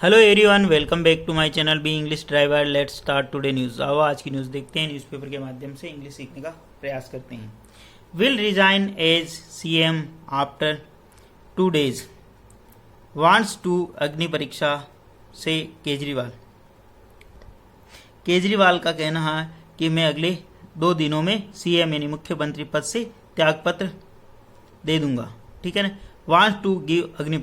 Hello everyone, welcome back to my channel B English driver. Let's start today news. आओ आज की news देखते हैं। न्यूज़पेपर के माध्यम से इंग्लिश सीखने का प्रयास करते हैं। Will resign as CM after 2 days, wants to अग्नि परीक्षा से केजरीवाल। केजरीवाल का कहना है कि मैं अगले 2 दिनों में सीएम यानी मुख्यमंत्री पद से त्यागपत्र दे दूंगा। ठीक है ना। वांट्स टू गिव अग्नि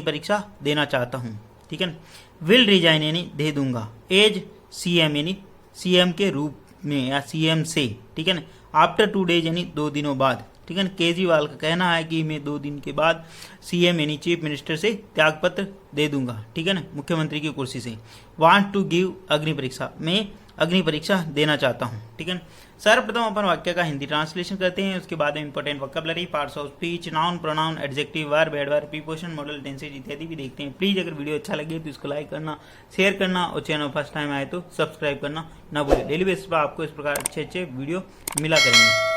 परीक्षा देना चाहता हूँ। ठीक है ना। विल रिजाइन यानी दे दूंगा, एज सीएम यानी सीएम के रूप में या सीएम से। ठीक है ना। आफ्टर 2 days यानी 2 दिनों बाद। ठीक है ना। केजरीवाल का कहना है कि मैं 2 दिन के बाद सीएम यानी चीफ मिनिस्टर से त्यागपत्र दे दूंगा। ठीक है ना, मुख्यमंत्री की कुर्सी से। वांट टू गिव अग्नि परीक्षा, मैं अग्नि परीक्षा देना चाहता हूँ। ठीक है। सर्वप्रथम अपन वाक्य का हिंदी ट्रांसलेशन करते हैं, उसके बाद important vocabulary, parts of speech, noun, pronoun, adjective, verb, adverb, preposition, model, tenses इत्यादि भी देखते हैं। प्लीज अगर वीडियो अच्छा लगे तो इसको लाइक करना, शेयर करना और चैनल फर्स्ट टाइम आए तो सब्सक्राइब करना ना भूलें। डेली बेसिस पर आपको इस प्रकार अच्छे वीडियो मिला करेंगे।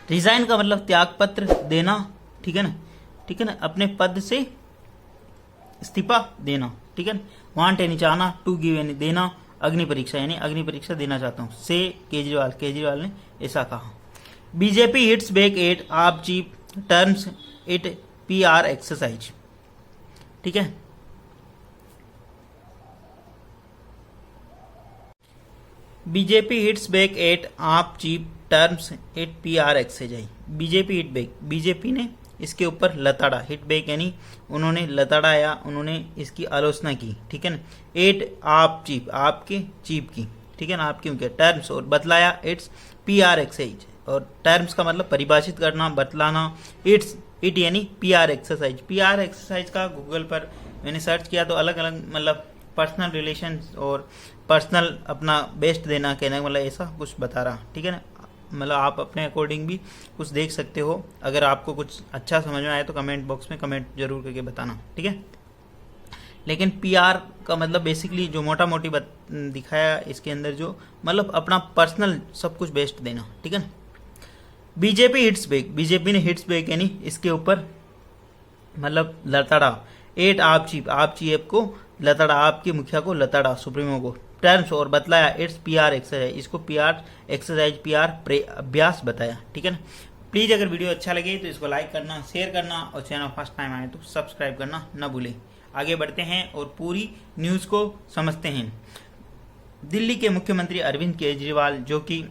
रिजाइन का मतलब त्यागपत्र देना। ठीक है ना। ठीक है ना, अपने पद से इस्तीफा देना। ठीक है ना। वांट यानी चाहना, टू गिव यानी देना, अग्नि परीक्षा यानी अग्नि परीक्षा देना चाहता हूं से केजरीवाल ने ऐसा कहा। बीजेपी हिट्स बैक एट आप chief terms it PR exercise. ठीक है। बीजेपी हिट्स बैक एट आप chief terms it PR exercise. BJP hit back, BJP ने इसके ऊपर लताड़ा, हिट बैक यानी उन्होंने लताड़ा या उन्होंने इसकी आलोचना की। ठीक है ना। एट आप चीफ, आपके चीफ की। ठीक है ना, आपकी उनके टर्म्स और बतलाया इट्स पीआर एक्सरसाइज। और टर्म्स का मतलब परिभाषित करना, बतलाना। इट यानी पीआर एक्सरसाइज। पीआर एक्सरसाइज का गूगल पर मैंने सर्च किया तो अलग अलग मतलब पर्सनल रिलेशन और पर्सनल अपना बेस्ट देना कहना मतलब ऐसा कुछ बता रहा। ठीक है ना। मतलब आप अपने अकॉर्डिंग भी कुछ देख सकते हो। अगर आपको कुछ अच्छा समझ में आए तो कमेंट बॉक्स में कमेंट जरूर करके बताना। ठीक है। लेकिन पीआर का मतलब बेसिकली जो मोटा मोटी दिखाया इसके अंदर जो मतलब अपना पर्सनल सब कुछ बेस्ट देना। ठीक है ना। बीजेपी हिट्स बैक, बीजेपी ने हिट्स बैक यानी इसके ऊपर मतलब लताड़ा। एट आप चीफ को लताड़ा, आपके मुखिया को लताड़ा, सुप्रीमो को। टर्म्स और बतलाया इट्स पीआर एक्सरसाइज, इसको पीआर एक्सरसाइज पीआर अभ्यास बताया। ठीक है ना। प्लीज अगर वीडियो अच्छा लगे तो इसको लाइक करना, शेयर करना और चैनल फर्स्ट टाइम आए तो सब्सक्राइब करना ना भूलें। आगे बढ़ते हैं और पूरी न्यूज को समझते हैं। दिल्ली के मुख्यमंत्री अरविंद केजरीवाल जो कि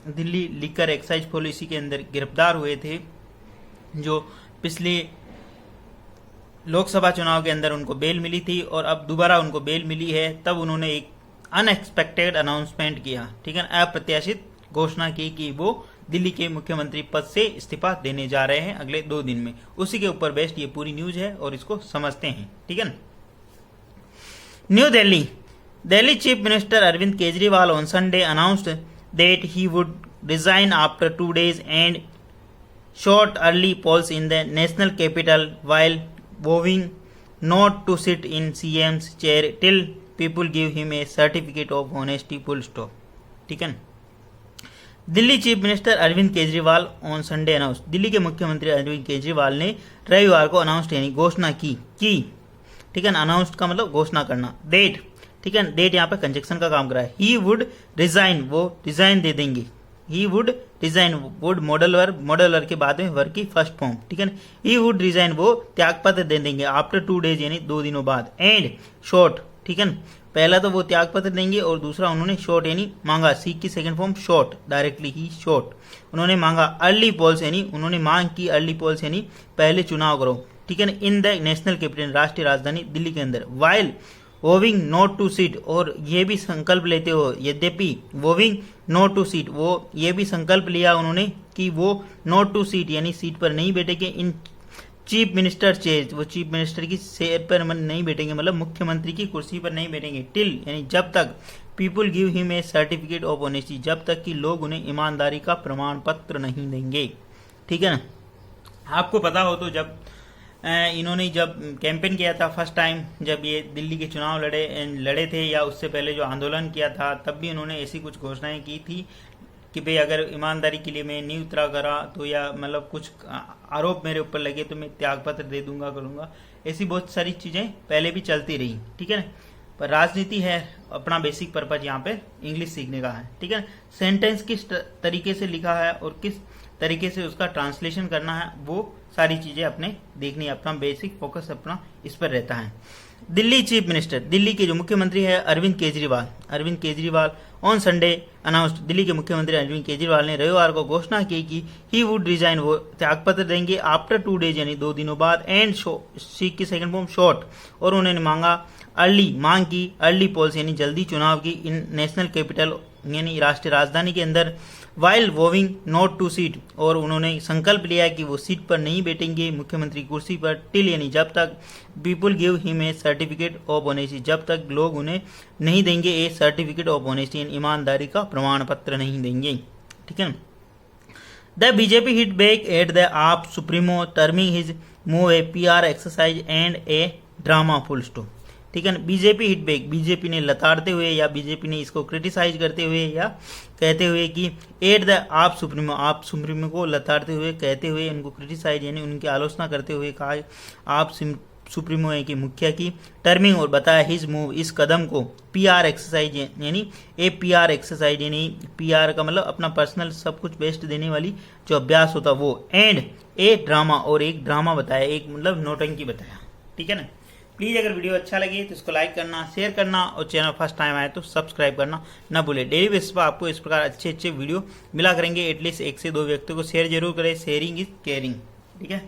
दिल्ली लिकर एक्साइज पॉलिसी के अंदर गिरफ्तार हुए थे, जो पिछले लोकसभा चुनाव के अंदर उनको बेल मिली थी और अब दोबारा उनको बेल मिली है, तब उन्होंने एक अनएक्सपेक्टेड अनाउंसमेंट किया। ठीक है। अप्रत्याशित घोषणा की कि वो दिल्ली के मुख्यमंत्री पद से इस्तीफा देने जा रहे हैं अगले 2 दिन में। उसी के ऊपर बेस्ड ये पूरी न्यूज है और इसको समझते हैं। ठीक है ना। New Delhi, Delhi chief minister Arvind Kejriwal on Sunday announced that he would resign after 2 days and short early polls in the national capital while vowing not to sit in CM's chair till people give him a certificate of honesty full stop। ठीक है ना। Delhi chief minister Arvind Kejriwal on Sunday announce, Delhi के मुख्यमंत्री अरविंद केजरीवाल ने रविवार को announce यानी घोषणा की। ठीक है ना। अनाउंस का मतलब घोषणा करना। डेट, ठीक है ना, डेट यहाँ पे कंजक्शन का काम कर रहा है। ही वुड रिजाइन, वो रिजाइन दे देंगे। ही would resign, would modal verb के बाद में वर्ब की फर्स्ट फॉर्म। ठीक है ना। ही वुड रिजाइन, वो त्यागपत्र दे देंगे आफ्टर 2 days यानी 2 दिनों बाद। एंड शॉर्ट, ठीक है ना, पहला तो वो त्यागपत्र देंगे और दूसरा उन्होंने शॉर्ट यानी मांगा, सीख की सेकंड फॉर्म शॉर्ट, डायरेक्टली ही शॉर्ट उन्होंने मांगा। अर्ली पोल्स यानी उन्होंने मांग की, अर्ली पोल्स यानी पहले चुनाव करो। ठीक है ना। इन द नेशनल कैपिटल, राष्ट्रीय राजधानी दिल्ली के अंदर। वाइल वोविंग नॉट टू सीट, और ये भी संकल्प लेते हो, यद्यपि वोविंग नॉट टू सीट, वो ये भी संकल्प लिया उन्होंने कि वो नॉट टू सीट यानी सीट पर नहीं बैठेंगे। इन चीफ मिनिस्टर चेयर, वो चीफ मिनिस्टर की चेयर पर नहीं बैठेंगे, मतलब मुख्यमंत्री की कुर्सी पर नहीं बैठेंगे। टिल यानी जब तक, people give him A certificate of honesty, जब तक कि लोग उन्हें ईमानदारी का प्रमाण पत्र नहीं देंगे। ठीक है ना। आपको पता हो तो जब इन्होंने जब कैंपेन किया था फर्स्ट टाइम, जब ये दिल्ली के चुनाव लड़े थे या उससे पहले जो आंदोलन किया था, तब भी इन्होंने ऐसी कुछ घोषणाएं की थी कि भाई अगर ईमानदारी के लिए मैं नहीं उतरा करा तो या मतलब कुछ आरोप मेरे ऊपर लगे तो मैं त्यागपत्र दे दूंगा करूंगा, ऐसी बहुत सारी चीजें पहले भी चलती रही, ठीक है ना। पर राजनीति है, अपना बेसिक पर्पज यहाँ पे इंग्लिश सीखने का है, ठीक है। सेंटेंस किस तरीके से लिखा है और किस तरीके से उसका ट्रांसलेशन करना है, वो सारी चीजें अपने देखनी है। अपना बेसिक फोकस अपना इस पर रहता है। दिल्ली चीफ मिनिस्टर, दिल्ली के जो मुख्यमंत्री है Arvind Kejriwal on Sunday announced, Delhi के मुख्यमंत्री अरविंद केजरीवाल ने रविवार को घोषणा की कि ही वुड रिजाइन, वो त्यागपत्र देंगे आफ्टर 2 डेज यानी 2 दिनों बाद, एंड सीक की सेकंड फॉर्म शॉर्ट, और उन्होंने मांग की अर्ली पोल्स यानी जल्दी चुनाव की इन नेशनल कैपिटल यानी राष्ट्रीय राजधानी के अंदर, वाइल वोविंग नॉट टू सीट, और उन्होंने संकल्प लिया कि वो सीट पर नहीं बैठेंगे मुख्यमंत्री कुर्सी पर, टिल यानी जब तक people give him A certificate of honesty, जब तक लोग उन्हें नहीं देंगे ए सर्टिफिकेट ऑफ ऑनेस्टी, ईमानदारी का प्रमाण पत्र नहीं देंगे, ठीक है। The BJP hit back at the AAP supremo terming his move a PR exercise and a drama, full stop, ठीक है ना। बीजेपी हिट बैक, बीजेपी ने लताड़ते हुए या बीजेपी ने इसको क्रिटिसाइज करते हुए या कहते हुए कि एट द आप सुप्रीमो को लताड़ते हुए कहते हुए उनको क्रिटिसाइज यानी उनकी आलोचना करते हुए कहा आप सुप्रीमो है कि मुखिया की टर्मिंग, और बताया हिज मूव इस कदम को PR एक्सरसाइज यानी PR एक्सरसाइज यानी PR का मतलब अपना पर्सनल सब कुछ बेस्ट देने वाली जो अभ्यास होता वो, एंड ए ड्रामा, और एक ड्रामा बताया, एक मतलब नौटंकी बताया, ठीक है ना। प्लीज़ अगर वीडियो अच्छा लगे तो इसको लाइक करना, शेयर करना, और चैनल फर्स्ट टाइम आए तो सब्सक्राइब करना ना भूले। डेली बेसिस पर आपको इस प्रकार अच्छे वीडियो मिला करेंगे। एटलीस्ट 1 से 2 व्यक्तियों को शेयर जरूर करें, शेयरिंग इज केयरिंग, ठीक है।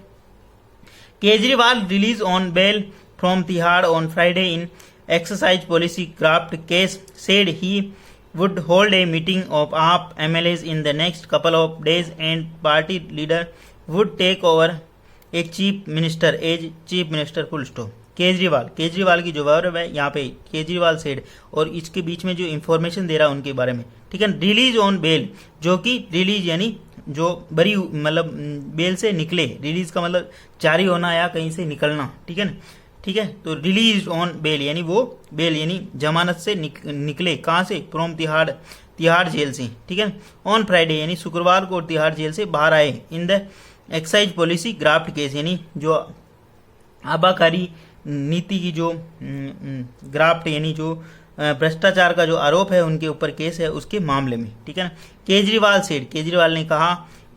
Kejriwal release on bail from Tihar on Friday in exercise policy graft case, said he would hold a meeting of AAP MLAs in the next couple of days and party leader would take over a chief minister as chief minister, full stop। Kejriwal की जो verb है यहाँ पे Kejriwal said, और इसके बीच में जो information दे रहा है उनके बारे में, ठीक है। रिलीज ऑन बेल, जो कि रिलीज यानी जो बरी मतलब बेल से निकले, रिलीज का मतलब जारी होना या कहीं से निकलना, ठीक है ना, ठीक है। तो रिलीज ऑन बेल यानी वो बेल यानी जमानत से निकले, कहाँ से, फ्रॉम तिहाड़ जेल से, ठीक है। ऑन फ्राइडे यानी शुक्रवार को तिहाड़ जेल से बाहर आए, in the excise policy graft case यानी जो आबाकारी नीति की जो ग्राफ्ट यानी जो भ्रष्टाचार का जो आरोप है उनके ऊपर केस है उसके मामले में, ठीक है ना। केजरीवाल ने कहा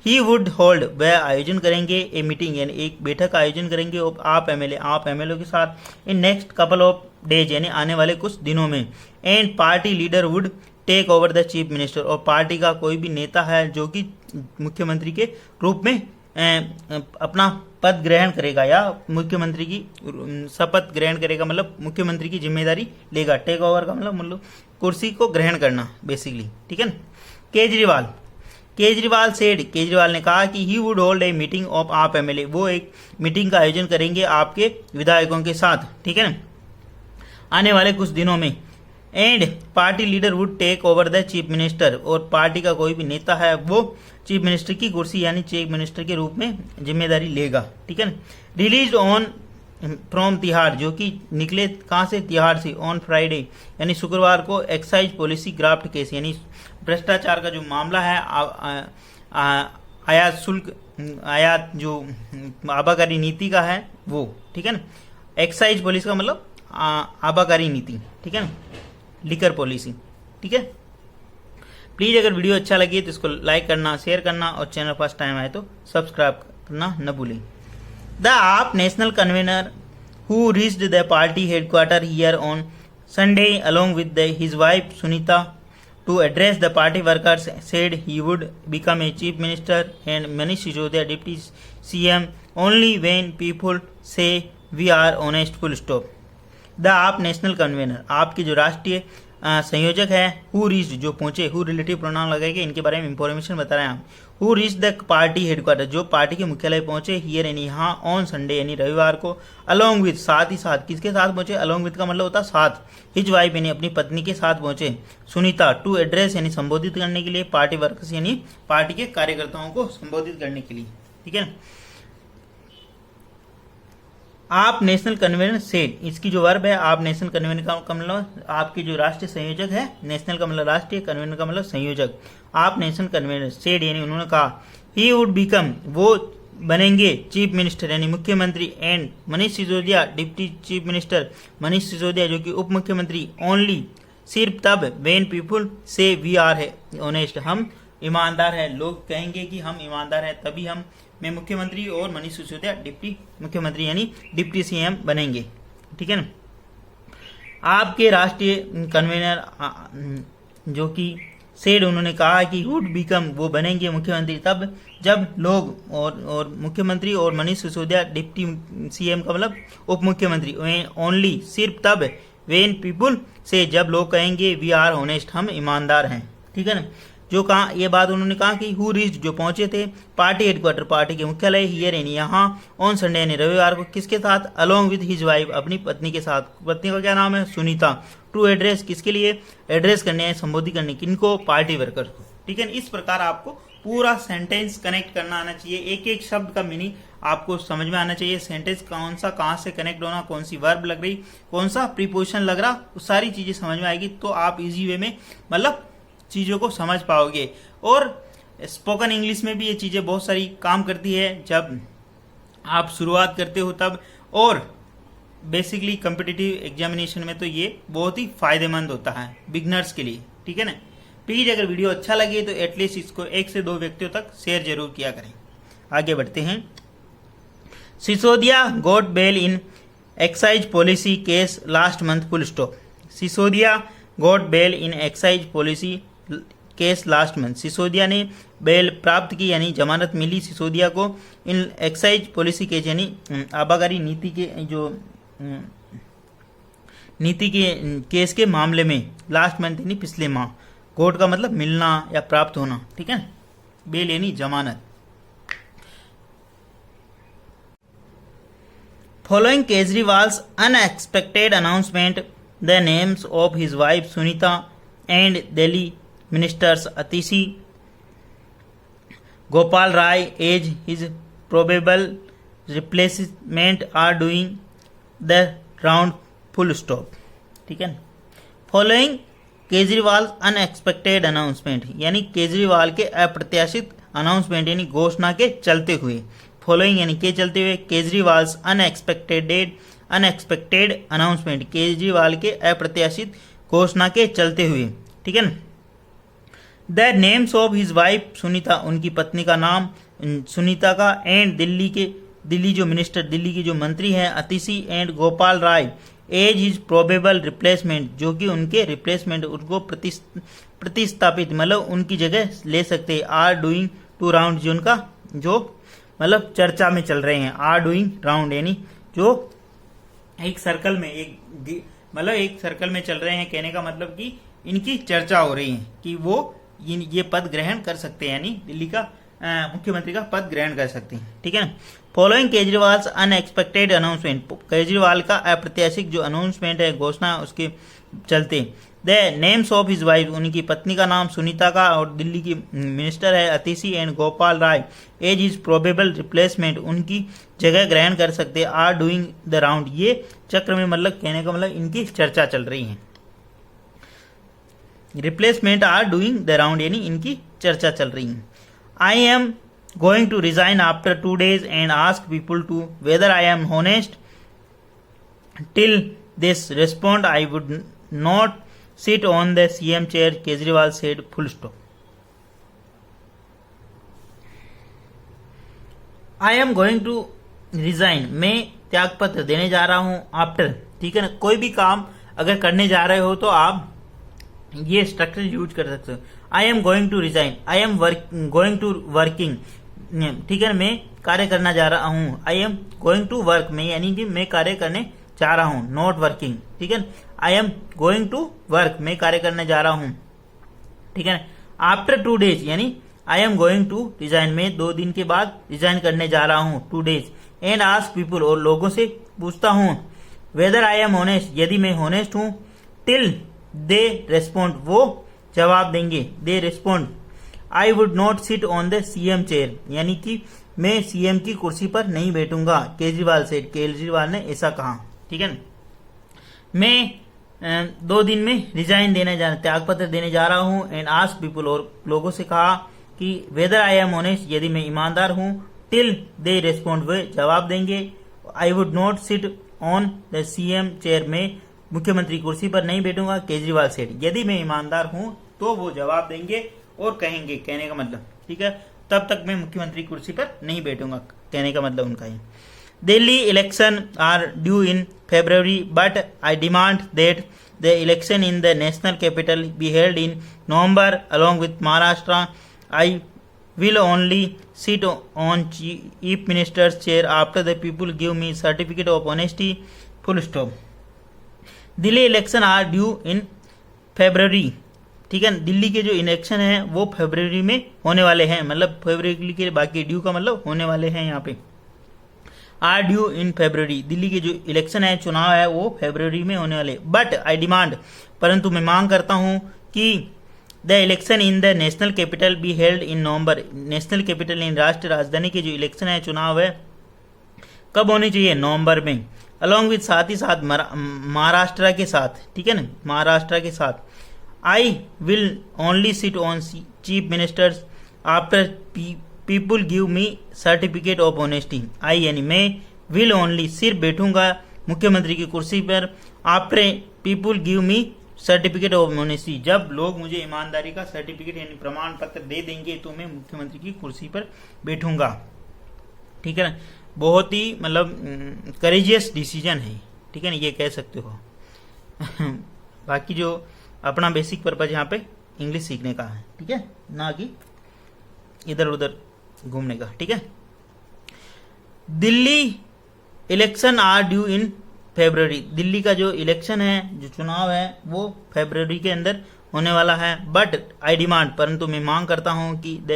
ही वुड होल्ड, वह आयोजन करेंगे ए मीटिंग यानी एक बैठक का आयोजन करेंगे आप एमएलए के साथ in next couple of days यानी आने वाले कुछ दिनों में, and party leader would take over the chief minister, और पार्टी का कोई भी नेता है जो कि मुख्यमंत्री के रूप में अपना पद ग्रहण करेगा या मुख्यमंत्री की शपथ ग्रहण करेगा, मतलब मुख्यमंत्री की जिम्मेदारी लेगा। टेक ओवर का मतलब कुर्सी को ग्रहण करना बेसिकली, ठीक है ना। केजरीवाल ने कहा कि he would hold a meeting of आप एमएलए, वो एक मीटिंग का आयोजन करेंगे आपके विधायकों के साथ, ठीक है ना, आने वाले कुछ दिनों में, and party leader would take over the chief minister, और पार्टी का कोई भी नेता है वो चीफ मिनिस्टर की कुर्सी यानी चीफ मिनिस्टर के रूप में जिम्मेदारी लेगा, ठीक है ना। रिलीज ऑन फ्रॉम तिहाड़, जो कि निकले कहाँ से, तिहाड़ से, ऑन फ्राइडे यानी शुक्रवार को एक्साइज पॉलिसी ग्राफ्ट केस यानी भ्रष्टाचार का जो मामला है, आयात शुल्क आयात जो आबाकारी नीति का है वो, ठीक है ना। एक्साइज पॉलिसी का मतलब आबाकारी नीति, ठीक है ना, लिकर पॉलिसी, ठीक है। प्लीज अगर वीडियो अच्छा लगे तो इसको लाइक करना, शेयर करना, और चैनल फर्स्ट टाइम आए तो सब्सक्राइब करना न भूलें। द आप national convener who reached the party headquarter here on Sunday along with his wife Sunita to address the party workers said he would become a chief minister and Manish Sisodia deputy CM only when people say we are honest, full stop। The आप national convener, आपके जो राष्ट्रीय संयोजक है, who reach जो पहुंचे, who relative pronoun लगाएंगे, इनके बारे में इंफॉर्मेशन बता रहे हैं हम। Who reach the party headquarter, जो पार्टी के मुख्यालय पहुंचे, हियर यानी यहाँ, ऑन संडे यानी रविवार को, अलोंग विद साथ ही साथ, किसके साथ पहुंचे, अलोंग विद का मतलब होता है साथ, हिज वाइफ यानी अपनी पत्नी के साथ पहुंचे, सुनीता टू एड्रेस यानी संबोधित करने के लिए, पार्टी वर्कर्स यानी पार्टी के कार्यकर्ताओं को संबोधित करने के लिए, ठीक है। आप नेशनल कन्वेनर सेड, इसकी जो वर्ब है आप नेशनल कन्वेनर का मतलब आपके जो राष्ट्रीय संयोजक है, नेशनल का मतलब राष्ट्रीय, कन्वेनर का मतलब संयोजक, आप नेशनल कन्वेनर सेड यानी उन्होंने कहा ही वुड बिकम, वो बनेंगे चीफ मिनिस्टर यानी मुख्यमंत्री and Manish Sisodia deputy chief minister Manish Sisodia जो कि उप मुख्यमंत्री ओनली सिर्फ तब व्हेन पीपल से वी आर है ऑनेस्ट हम ईमानदार है। लोग कहेंगे कि हम ईमानदार है तभी हम मैं मुख्यमंत्री और मनीष सिसोदिया डिप्टी मुख्यमंत्री यानी डिप्टी सीएम बनेंगे। ठीक है ना। आपके राष्ट्रीय कन्वीनर जो कि सेड उन्होंने कहा कि वुड बिकम वो बनेंगे मुख्यमंत्री तब जब लोग और मुख्यमंत्री और मनीष सिसोदिया डिप्टी सीएम का मतलब उप मुख्यमंत्री ओनली सिर्फ तब वेन पीपुल से जब लोग कहेंगे वी आर ऑनेस्ट हम ईमानदार हैं। ठीक है ना। जो कहा ये बात उन्होंने कहा कि हु रीच्ड जो पहुंचे थे पार्टी हेडक्वार्टर पार्टी के मुख्यालय हियर यानी यहाँ ऑन संडे यानी रविवार को किसके साथ अलोंग विद हिज वाइफ अपनी पत्नी के साथ। पत्नी का क्या नाम है सुनीता। टू एड्रेस किसके लिए एड्रेस करने हैं संबोधित करने किनको पार्टी वर्कर्स को। ठीक है। इस प्रकार आपको पूरा सेंटेंस कनेक्ट करना आना चाहिए। एक एक शब्द का मीनिंग आपको समझ में आना चाहिए। सेंटेंस कौन सा कहाँ से कनेक्ट होना कौन सी वर्ब लग रही कौन सा प्रीपोजिशन लग रहा वो सारी चीजें समझ में आएगी तो आप इजी वे में मतलब चीजों को समझ पाओगे। और स्पोकन इंग्लिश में भी ये चीजें बहुत सारी काम करती है जब आप शुरुआत करते हो तब और बेसिकली कॉम्पिटिटिव एग्जामिनेशन में तो ये बहुत ही फायदेमंद होता है बिगनर्स के लिए। ठीक है ना। प्लीज अगर वीडियो अच्छा लगे तो एटलीस्ट इसको 1 से 2 व्यक्तियों तक शेयर जरूर किया करें। आगे बढ़ते हैं। Sisodia got bail in excise policy case last month full stop. Sisodia got bail in excise policy case last month. Sisodia ने बेल प्राप्त की यानी जमानत मिली सिसोदिया को इन एक्साइज पॉलिसी केस यानी आबकारी नीति के जो नीति के केस के मामले में लास्ट मंथ यानी पिछले माह। कोर्ट का मतलब मिलना या प्राप्त होना। ठीक है। बेल यानी जमानत। Following Kejriwal's unexpected announcement the names of his wife Sunita and Delhi ministers Atishi Gopal Rai as his probable replacement are doing the round full stop. ठीक है। फॉलोइंग केजरीवाल अनएक्सपेक्टेड अनाउंसमेंट यानी केजरीवाल के अप्रत्याशित अनाउंसमेंट यानी घोषणा के चलते हुए। फॉलोइंग यानी के चलते हुए केजरीवाल अनएक्सपेक्टेड अनाउंसमेंट केजरीवाल के अप्रत्याशित घोषणा के चलते हुए। ठीक है ना। The names of his wife Sunita उनकी पत्नी का नाम सुनीता का एंड दिल्ली जो मिनिस्टर दिल्ली के जो मंत्री हैं Atishi and Gopal Rai as his probable replacement जो कि उनके रिप्लेसमेंट उनको प्रतिस्थापित मतलब उनकी जगह ले सकते हैं। आर डूइंग टू राउंड जो उनका जो मतलब चर्चा में चल रहे हैं। आर डूइंग राउंड यानी जो एक सर्कल में एक सर्कल में चल रहे हैं कहने का मतलब कि इनकी चर्चा हो रही है कि वो ये पद ग्रहण कर सकते हैं यानी दिल्ली का मुख्यमंत्री का पद ग्रहण कर सकते हैं। ठीक है ना। Following Kejriwal unexpected announcement Kejriwal का अप्रत्याशित जो अनाउंसमेंट है घोषणा उसके चलते the names of his wife उनकी पत्नी का नाम सुनीता का और दिल्ली की मिनिस्टर है Atishi and Gopal Rai as is probable replacement उनकी जगह ग्रहण कर सकते आर डूइंग द राउंड ये चक्र में मतलब कहने का मतलब इनकी चर्चा चल रही है। Replacement are doing the round यानी इनकी चर्चा चल रही है। I am going to resign after 2 days and ask people to whether I am honest till this respond I would not sit on the CM chair Kejriwal said full stop. I am going to resign मैं त्यागपत्र देने जा रहा हूं after. ठीक है ना। कोई भी काम अगर करने जा रहे हो तो आप ये स्ट्रक्चर यूज कर सकते हो। I am going to resign I am going to working. ठीक है। मैं कार्य करना जा रहा हूँ। I am going to work में यानी कि मैं कार्य करने जा रहा हूँ नॉट वर्किंग। ठीक है। I am going to work मैं कार्य करने जा रहा हूँ। ठीक है। आफ्टर 2 days यानी I am going to resign मैं 2 दिन के बाद रिजाइन करने जा रहा हूँ 2 days एंड आस्क पीपल और लोगों से पूछता हूँ वेदर आई एम ऑनेस्ट यदि मैं होनेस्ट हूँ टिल दे रेस्पॉन्ड वो जवाब देंगे they respond I would not sit on the CM chair यानी कि मैं सीएम की कुर्सी पर नहीं बैठूंगा केजरीवाल ने ऐसा कहा। ठीक है। मैं 2 दिन में रिजाइन त्यागपत्र देने जा रहा हूँ एंड आस्क पीपल और लोगों से कहा कि वेदर आई एम ऑनेस्ट यदि मैं ईमानदार हूँ टिल दे रेस्पॉन्ड, वे जवाब देंगे। आई would not sit on the CM chair, में मुख्यमंत्री कुर्सी पर नहीं बैठूंगा, केजरीवाल सेड। यदि मैं ईमानदार हूं तो वो जवाब देंगे और कहेंगे, कहने का मतलब, ठीक है, तब तक मैं मुख्यमंत्री कुर्सी पर नहीं बैठूंगा, कहने का मतलब उनका ही। Delhi election are due in February, but I demand that the election in the national capital be held in November along with Maharashtra. I will only sit on chief minister's chair after the people give me certificate of honesty. Full stop. Delhi election are due in February, ठीक है। दिल्ली के जो election है वो फरवरी में होने वाले हैं, मतलब फरवरी के बाकी, ड्यू का मतलब होने वाले हैं यहाँ पे। Are due in February, Delhi के जो इलेक्शन है, चुनाव है, वो फरवरी में होने वाले। बट आई डिमांड, परंतु मैं मांग करता हूं कि the election in the national capital be held in November, national capital in राष्ट्रीय राजधानी के जो इलेक्शन है, चुनाव है, कब होनी चाहिए, नवंबर में। अलॉन्ग विद, साथ ही साथ महाराष्ट्र के साथ, ठीक है ना, महाराष्ट्र के साथ। I will only sit on chief ministers after people give me certificate of honesty. I यानी मैं, विल ओनली सिर्फ बैठूंगा मुख्यमंत्री की कुर्सी पर, after people give me certificate of honesty, जब लोग मुझे ईमानदारी का सर्टिफिकेट यानी प्रमाण पत्र दे देंगे तो मैं मुख्यमंत्री की कुर्सी पर बैठूंगा, ठीक है ना। बहुत ही मतलब करेजियस डिसीजन है, ठीक है ना, ये कह सकते हो। बाकी जो अपना बेसिक पर्पज यहाँ पे इंग्लिश सीखने का है, ठीक है, ना कि इधर उधर घूमने का, ठीक है। Delhi election are due in February, Delhi का जो इलेक्शन है, जो चुनाव है, वो फरवरी के अंदर होने वाला है। बट आई डिमांड, परंतु मैं मांग करता हूं कि the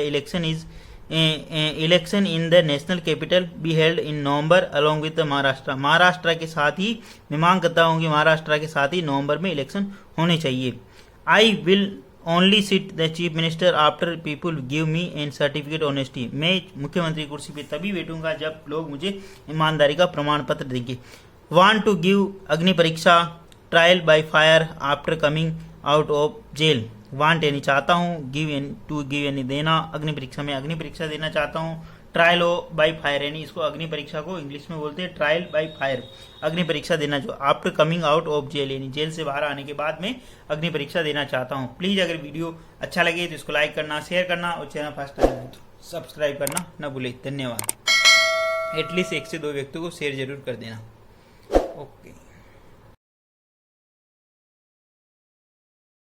election in the national capital be held in November along with Maharashtra, Maharashtra के साथ ही मैं मांग करता हूं कि महाराष्ट्र के साथ ही नवंबर में इलेक्शन होने चाहिए। I will only sit the chief minister after people give me an certificate honesty, मैं मुख्यमंत्री कुर्सी पे तभी बैठूंगा जब लोग मुझे ईमानदारी का प्रमाण पत्र देंगे। वांट टू गिव अग्नि परीक्षा trial by fire after coming out of jail, want यानी चाहता हूँ, गिव यानी देना, अग्नि परीक्षा में अग्नि परीक्षा देना चाहता हूँ, ट्रायल बाय फायर यानी इसको अग्नि परीक्षा को इंग्लिश में बोलते हैं ट्रायल बाय फायर, अग्नि परीक्षा देना जो after coming out of jail यानी जेल से बाहर आने के बाद में अग्नि परीक्षा देना चाहता हूँ। प्लीज अगर वीडियो अच्छा लगे तो इसको लाइक करना, शेयर करना और चैनल फर्स्ट टाइम है तो सब्सक्राइब करना न भूले। धन्यवाद। एटलीस्ट 1 से 2 व्यक्तियों को शेयर जरूर कर देना। ओके।